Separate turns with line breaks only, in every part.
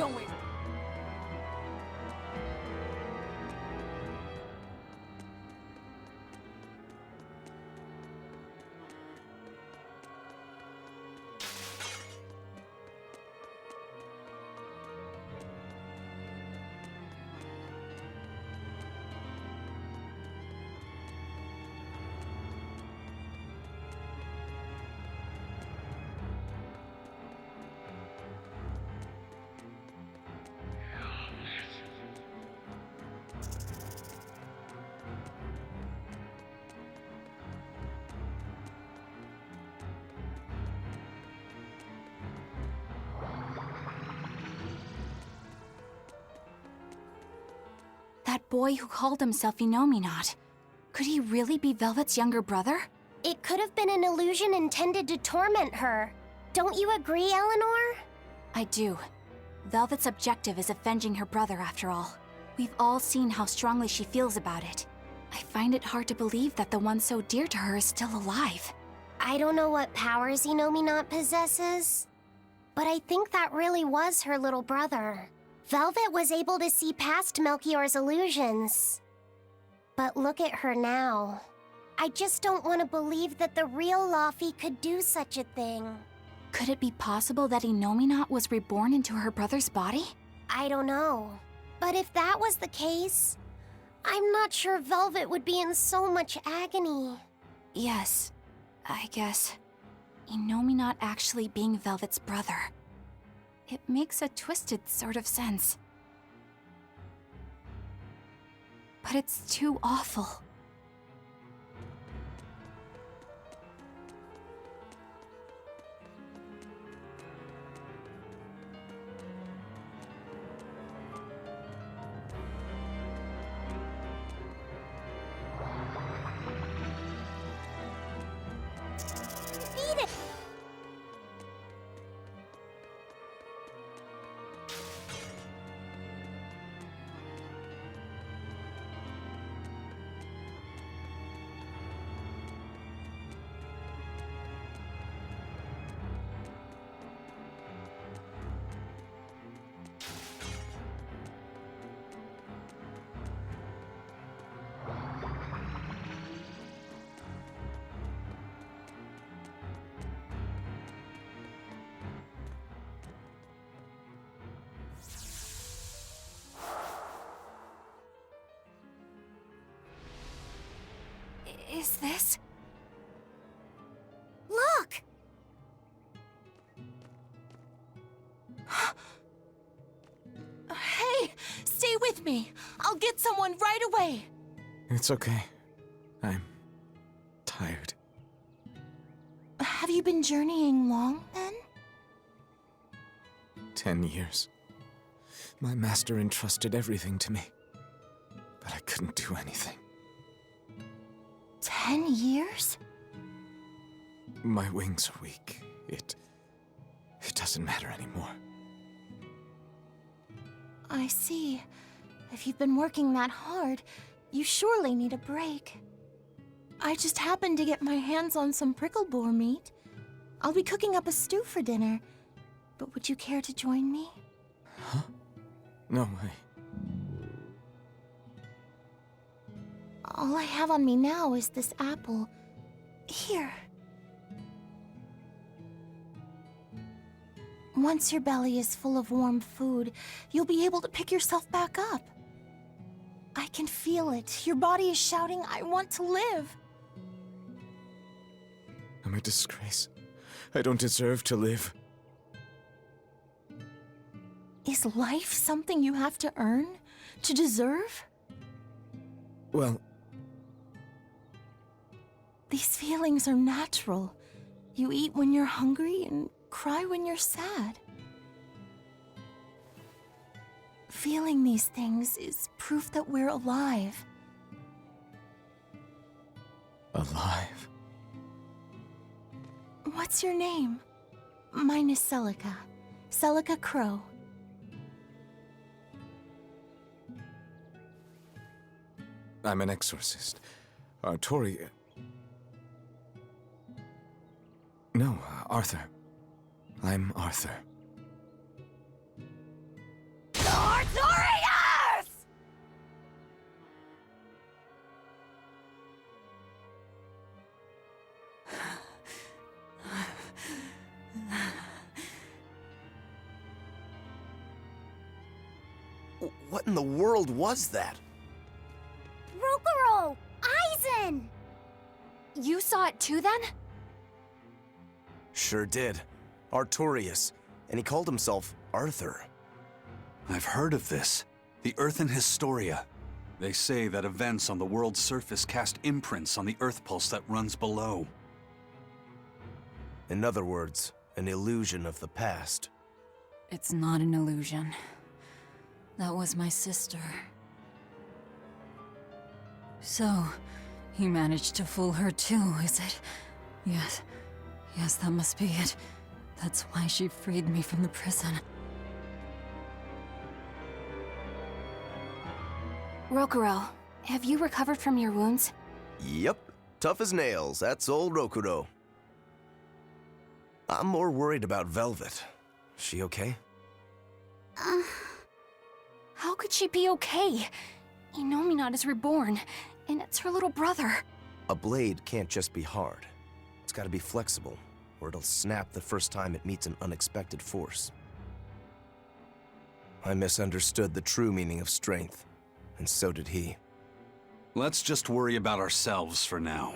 going.
That boy who called himself Inominat. Could he really be Velvet's younger brother?
It could have been an illusion intended to torment her. Don't you agree, Eleanor?
I do. Velvet's objective is avenging her brother, after all. We've all seen how strongly she feels about it. I find it hard to believe that the one so dear to her is still alive.
I don't know what powers Inominat possesses, but I think that really was her little brother. Velvet was able to see past Melchior's illusions. But look at her now. I just don't want to believe that the real Laufey could do such a thing.
Could it be possible that Inominat was reborn into her brother's body?
I don't know. But if that was the case, I'm not sure Velvet would be in so much agony.
Yes, I guess. Inominat actually being Velvet's brother. It makes a twisted sort of sense. But it's too awful.
Beat it!
Is this?
Look!
Hey, stay with me. I'll get someone right away.
It's okay. I'm tired.
Have you been journeying long, then?
10 years. My master entrusted everything to me, but I couldn't do anything.
10 years?
My wings are weak. It doesn't matter anymore.
I see. If you've been working that hard, you surely need a break. I just happened to get my hands on some prickle boar meat. I'll be cooking up a stew for dinner, but would you care to join me?
Huh? No way.
All I have on me now is this apple. Here. Once your belly is full of warm food, you'll be able to pick yourself back up. I can feel it. Your body is shouting, I want to live.
I'm a disgrace. I don't deserve to live.
Is life something you have to earn? To deserve?
Well,
These feelings are natural. You eat when you're hungry and cry when you're sad. Feeling these things is proof that we're alive.
alive.
What's your name? Mine is Celica. Celica Crow.
I'm an exorcist. Tori... No, Arthur. I'm Arthur.
What in the world was that?
Rokuro! Aizen!
You saw it too then?
Sure did. Artorias. And he called himself Arthur.
I've heard of this. The Earthen Historia. They say that events on the world's surface cast imprints on the Earth pulse that runs below.
In other words, an illusion of the past.
It's not an illusion. That was my sister. So, he managed to fool her too, is it? Yes. Yes, that must be it. That's why she freed me from the prison.
Rokuro, have you recovered from your wounds?
Yep. Tough as nails. That's old Rokuro. I'm more worried about Velvet. She okay?
How could she be okay? Inominat is reborn, and it's her little brother.
A blade can't just be hard. It's gotta be flexible, or it'll snap the first time it meets an unexpected force. I misunderstood the true meaning of strength, and so did he.
Let's just worry about ourselves for now.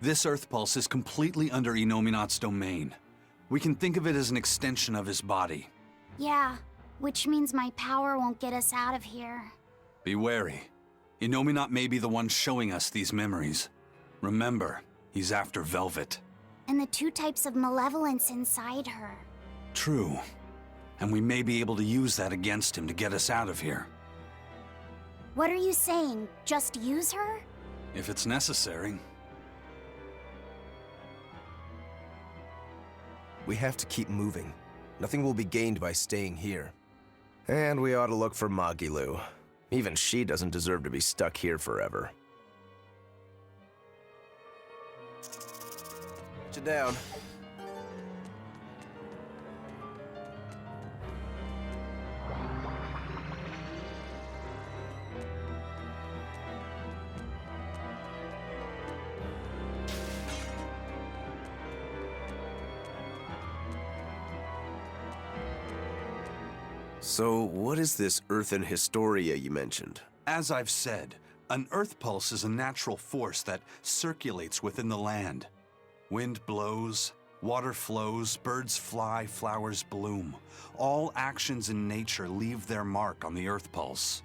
This Earth pulse is completely under Inominat's domain. We can think of it as an extension of his body.
Yeah, which means my power won't get us out of here.
Be wary. Inominat may be the one showing us these memories. Remember, he's after Velvet.
And the two types of malevolence inside her.
True. And we may be able to use that against him to get us out of here.
What are you saying? Just use her?
If it's necessary.
We have to keep moving. Nothing will be gained by staying here. And we ought to look for Magilu. Even she doesn't deserve to be stuck here forever. Put you down. So, what is this Earthen Historia you mentioned?
As I've said, an Earth pulse is a natural force that circulates within the land. Wind blows, water flows, birds fly, flowers bloom. All actions in nature leave their mark on the Earth pulse.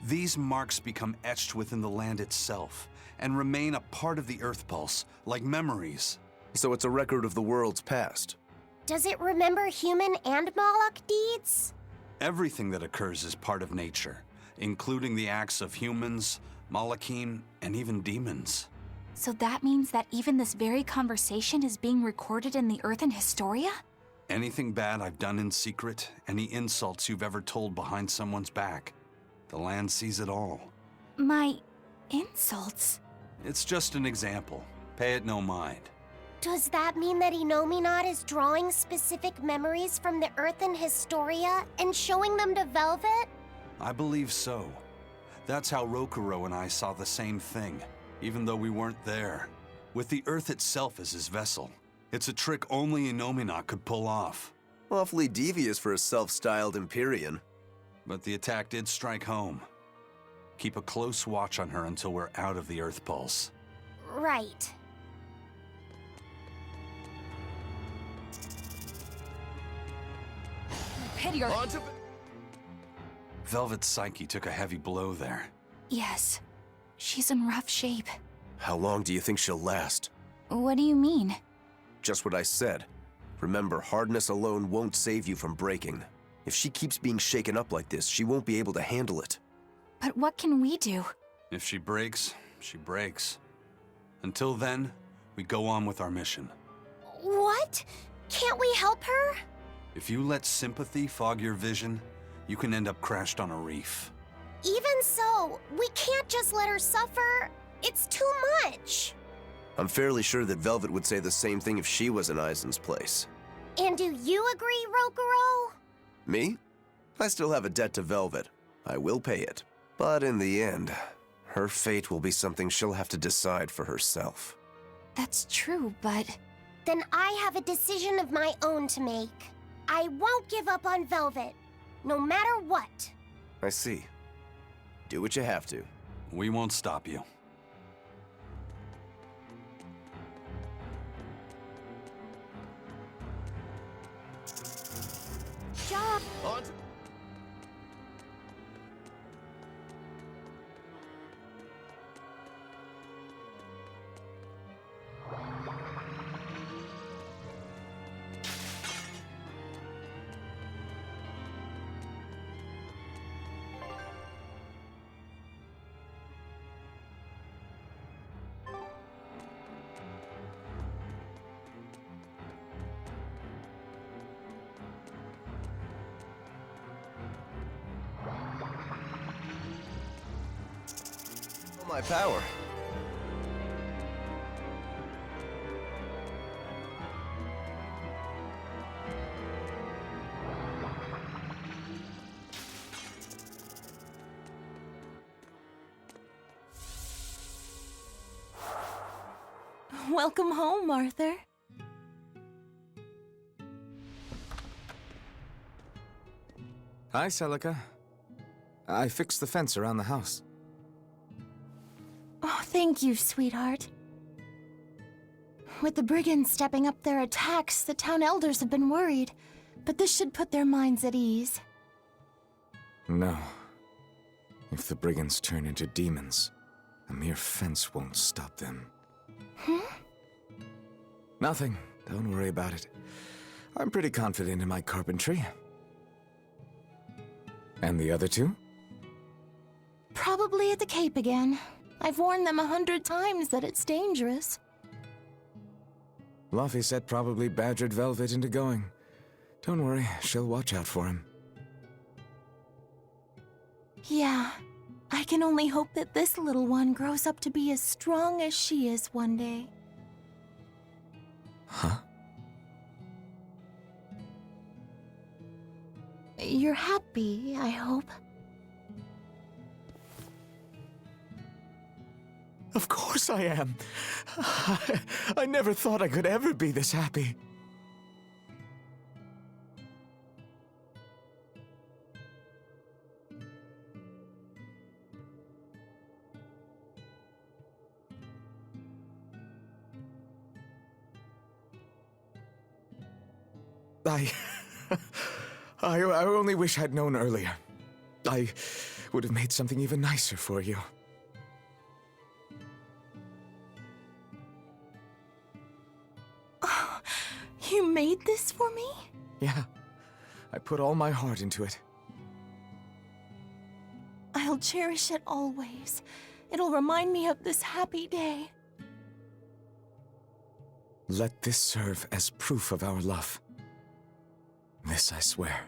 These marks become etched within the land itself and remain a part of the Earth pulse, like memories.
So it's a record of the world's past.
Does it remember human and Moloch deeds?
Everything that occurs is part of nature, including the acts of humans, Malachim, and even demons.
So that means that even this very conversation is being recorded in the Earthen Historia?
Anything bad I've done in secret, any insults you've ever told behind someone's back, the land sees it all.
My insults?
It's just an example. Pay it no mind.
Does that mean that Inominat is drawing specific memories from the Earthen Historia and showing them to Velvet?
I believe so. That's how Rokuro and I saw the same thing, even though we weren't there. With the Earth itself as his vessel. It's a trick only Inominat could pull off.
Awfully devious for a self-styled Empyrean.
But the attack did strike home. Keep a close watch on her until we're out of the Earth pulse.
Right.
Pity her.
Velvet's psyche took a heavy blow there.
Yes. She's in rough shape.
How long do you think she'll last?
What do you mean?
Just what I said. Remember, hardness alone won't save you from breaking. If she keeps being shaken up like this, she won't be able to handle it.
But what can we do?
If she breaks, she breaks. Until then, we go on with our mission.
What? Can't we help her?
If you let sympathy fog your vision, you can end up crashed on a reef.
Even so, we can't just let her suffer. It's too much.
I'm fairly sure that Velvet would say the same thing if she was in Aizen's place.
And do you agree, Rokuro?
Me? I still have a debt to Velvet. I will pay it. But in the end, her fate will be something she'll have to decide for herself.
That's true, but...
Then I have a decision of my own to make. I won't give up on Velvet, no matter what.
I see. Do what you have to.
We won't stop you.
Job.
On. My power.
Welcome home, Arthur.
Hi, Celica. I fixed the fence around the house.
Oh, thank you, sweetheart. With the brigands stepping up their attacks, the town elders have been worried. But this should put their minds at ease.
No. If the brigands turn into demons, a mere fence won't stop them. Nothing. Don't worry about it. I'm pretty confident in my carpentry. And the other two?
Probably at the Cape again. I've warned them 100 times that it's dangerous.
Luffy said probably badgered Velvet into going. Don't worry, she'll watch out for him.
Yeah. I can only hope that this little one grows up to be as strong as she is one day.
Huh?
You're happy, I hope.
Of course I am. I never thought I could ever be this happy. I only wish I'd known earlier. I would have made something even nicer for you.
Oh, you made this for me?
Yeah, I put all my heart into it.
I'll cherish it always. It'll remind me of this happy day.
Let this serve as proof of our love. This I swear.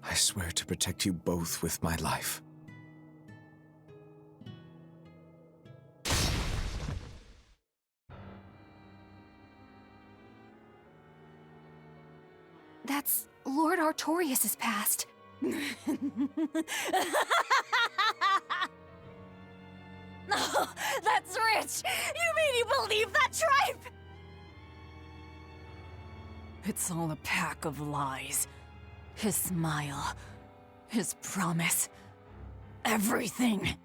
I swear to protect you both with my life.
That's Lord Artorias' past. Oh, that's rich! You mean you believe that tripe?
It's all a pack of lies. His smile, his promise, everything.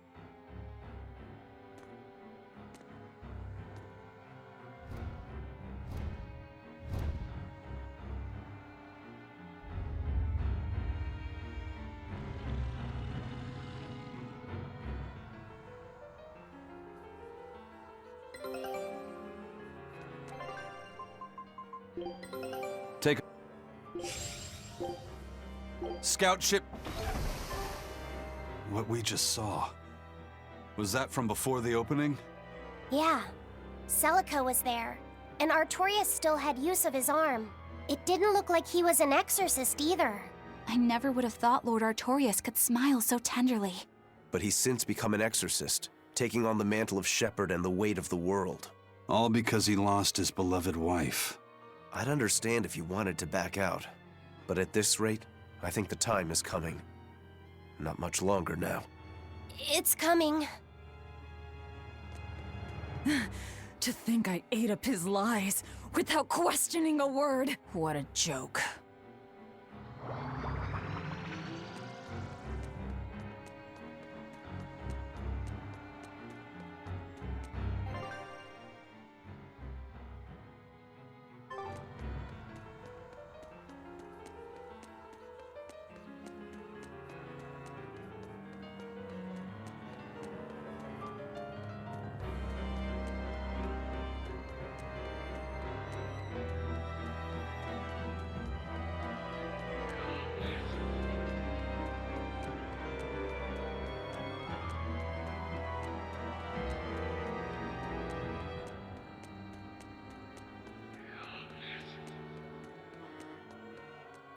Take Scout ship. What we just saw. Was that from before the opening?
Yeah. Celica was there, and Artorias still had use of his arm. It didn't look like he was an exorcist either.
I never would have thought Lord Artorias could smile so tenderly.
But he's since become an exorcist, taking on the mantle of shepherd and the weight of the world.
All because he lost his beloved wife.
I'd understand if you wanted to back out. But at this rate, I think the time is coming. Not much longer now.
It's coming.
To think I ate up his lies without questioning a word. What a joke.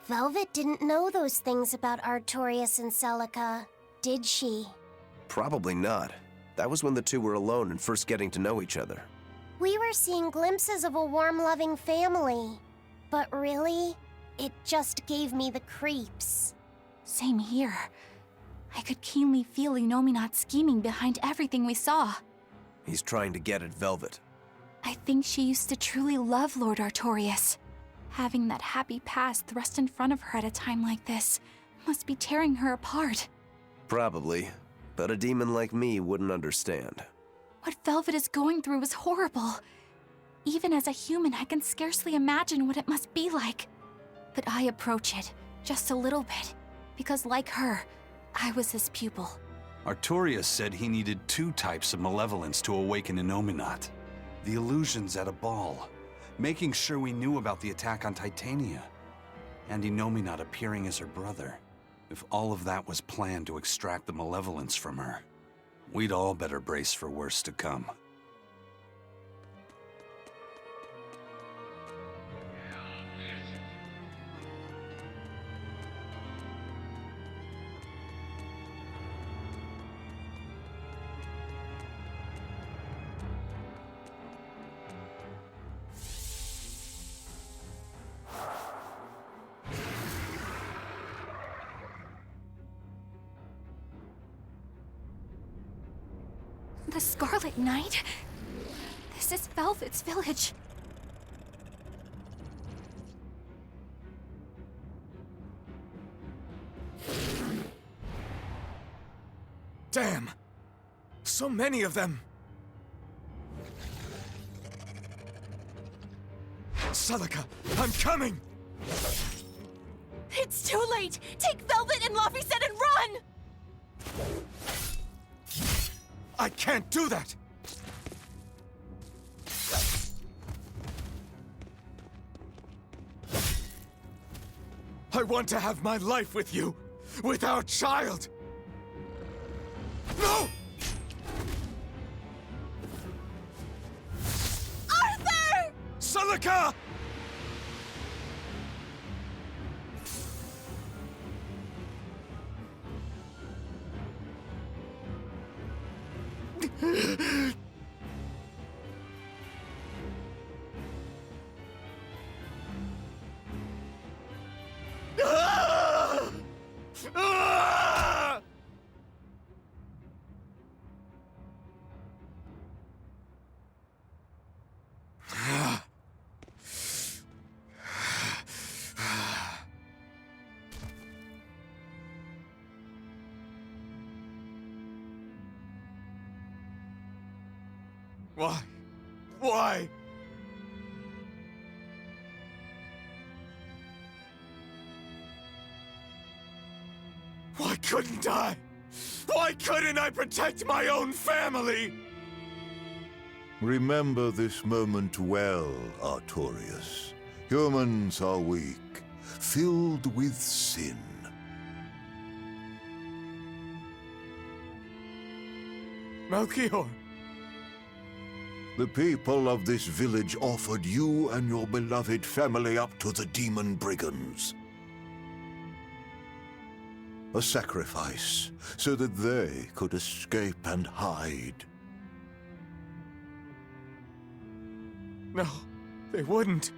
Velvet didn't know those things about Artorias and Celica, did she?
Probably not. That was when the two were alone and first getting to know each other.
We were seeing glimpses of a warm, loving family. But really, it just gave me the creeps.
Same here. I could keenly feel Innominat scheming behind everything we saw.
He's trying to get at Velvet.
I think she used to truly love Lord Artorias. Having that happy past thrust in front of her at a time like this must be tearing her apart.
Probably, but a demon like me wouldn't understand.
What Velvet is going through is horrible. Even as a human, I can scarcely imagine what it must be like. But I approach it, just a little bit, because like her, I was his pupil.
Artorias said he needed 2 types of malevolence to awaken Innominat. The illusions at a ball, making sure we knew about the attack on Titania, and Innominat appearing as her brother. If all of that was planned to extract the malevolence from her, we'd all better brace for worse to come.
The Scarlet Knight? This is Velvet's village.
Damn! So many of them! Celica, I'm coming!
It's too late! Take Velvet and Laphicet and run!
I can't do that! I want to have my life with you, with our child! No!
Arthur!
Celica! Why? Why? Why couldn't I? Why couldn't I protect my own family?
Remember this moment well, Artorias. Humans are weak, filled with sin.
Melchior!
The people of this village offered you and your beloved family up to the demon brigands. A sacrifice, so that they could escape and hide.
No, they wouldn't.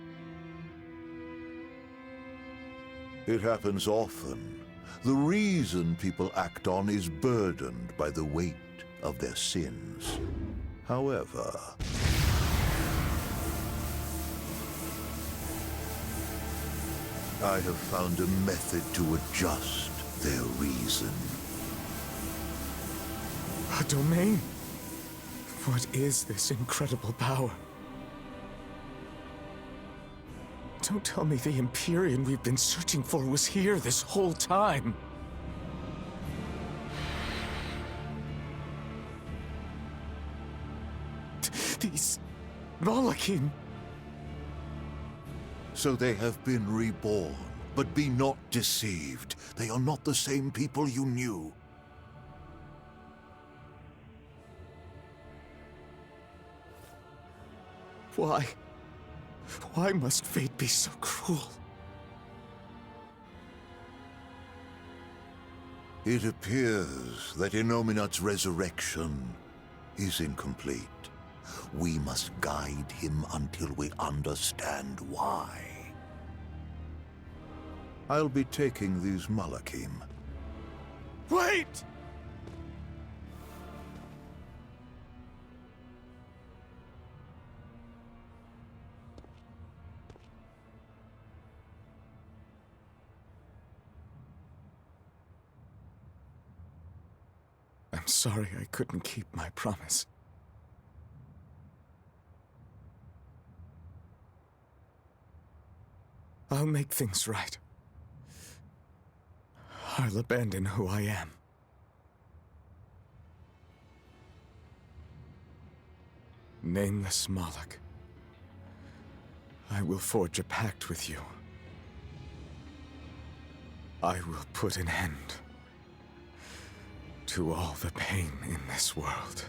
It happens often. The reason people act on is burdened by the weight of their sins. However, I have found a method to adjust their reason.
A domain? What is this incredible power? Don't tell me the Empyrean we've been searching for was here this whole time. These Malakim.
So they have been reborn, but be not deceived. They are not the same people you knew.
Why? Why must fate be so cruel?
It appears that Inominat's resurrection is incomplete. We must guide him until we understand why. I'll be taking these Malakim.
Wait! I'm sorry I couldn't keep my promise. I'll make things right. I'll abandon who I am. Nameless Moloch, I will forge a pact with you. I will put an end to all the pain in this world.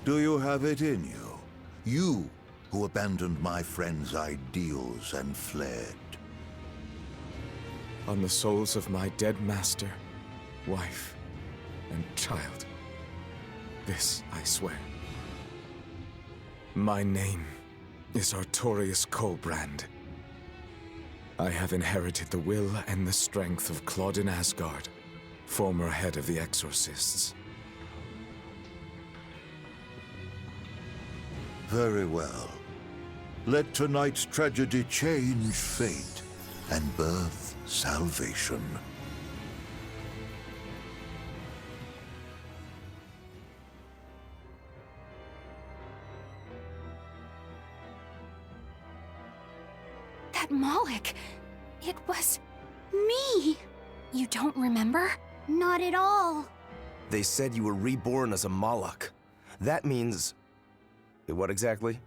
Do you have it in you? You who abandoned my friend's ideals and fled.
On the souls of my dead master, wife, and child. This I swear. My name is Artorius Colbrand. I have inherited the will and the strength of Claudin Asgard, former head of the Exorcists.
Very well. Let tonight's tragedy change fate and birth salvation.
That Moloch, it was me. You don't remember?
Not at all.
They said you were reborn as a Moloch. That means... what exactly?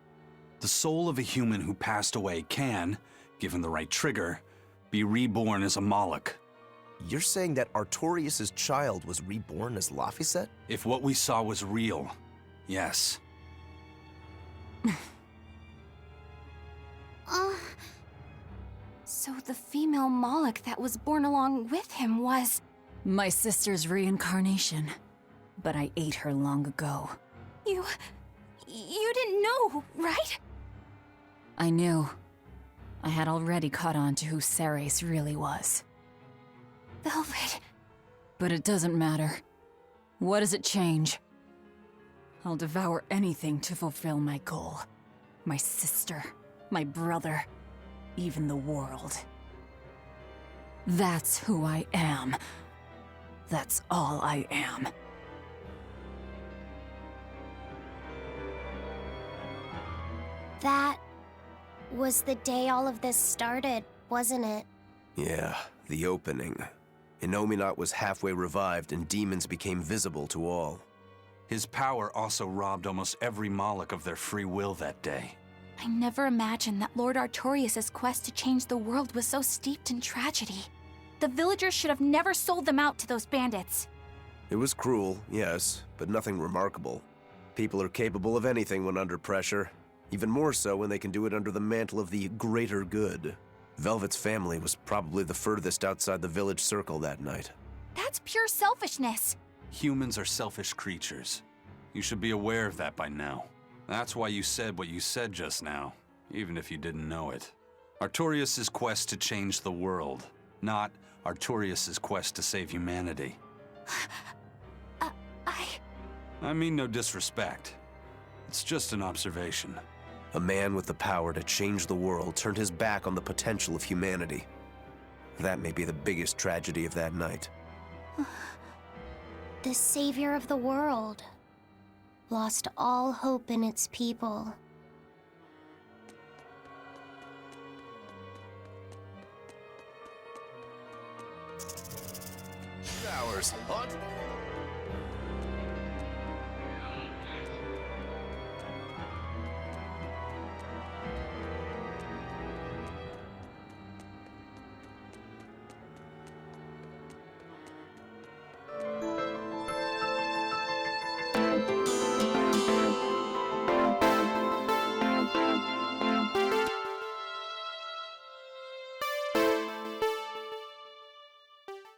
The soul of a human who passed away can, given the right trigger, be reborn as a Moloch.
You're saying that Artorius' child was reborn as Laphicet?
If what we saw was real, yes.
So the female Moloch that was born along with him was...
My sister's reincarnation. But I ate her long ago.
You didn't know, right?
I knew. I had already caught on to who Ceres really was.
Velvet.
But it doesn't matter. What does it change? I'll devour anything to fulfill my goal. My sister, my brother, even the world. That's who I am. That's all I am.
That was the day all of this started, wasn't it?
Yeah, the opening. Inominat was halfway revived and demons became visible to all.
His power also robbed almost every Moloch of their free will that day.
I never imagined that Lord Artorius' quest to change the world was so steeped in tragedy. The villagers should have never sold them out to those bandits.
It was cruel, yes, but nothing remarkable. People are capable of anything when under pressure. Even more so when they can do it under the mantle of the greater good. Velvet's family was probably the furthest outside the village circle that night.
That's pure selfishness.
Humans are selfish creatures. You should be aware of that by now. That's why you said what you said just now, even if you didn't know it. Artorius' quest to change the world, not Artorius' quest to save humanity. I mean no disrespect. It's just an observation.
A man with the power to change the world turned his back on the potential of humanity. That may be the biggest tragedy of that night.
The savior of the world lost all hope in its people.
Hours. Hunt.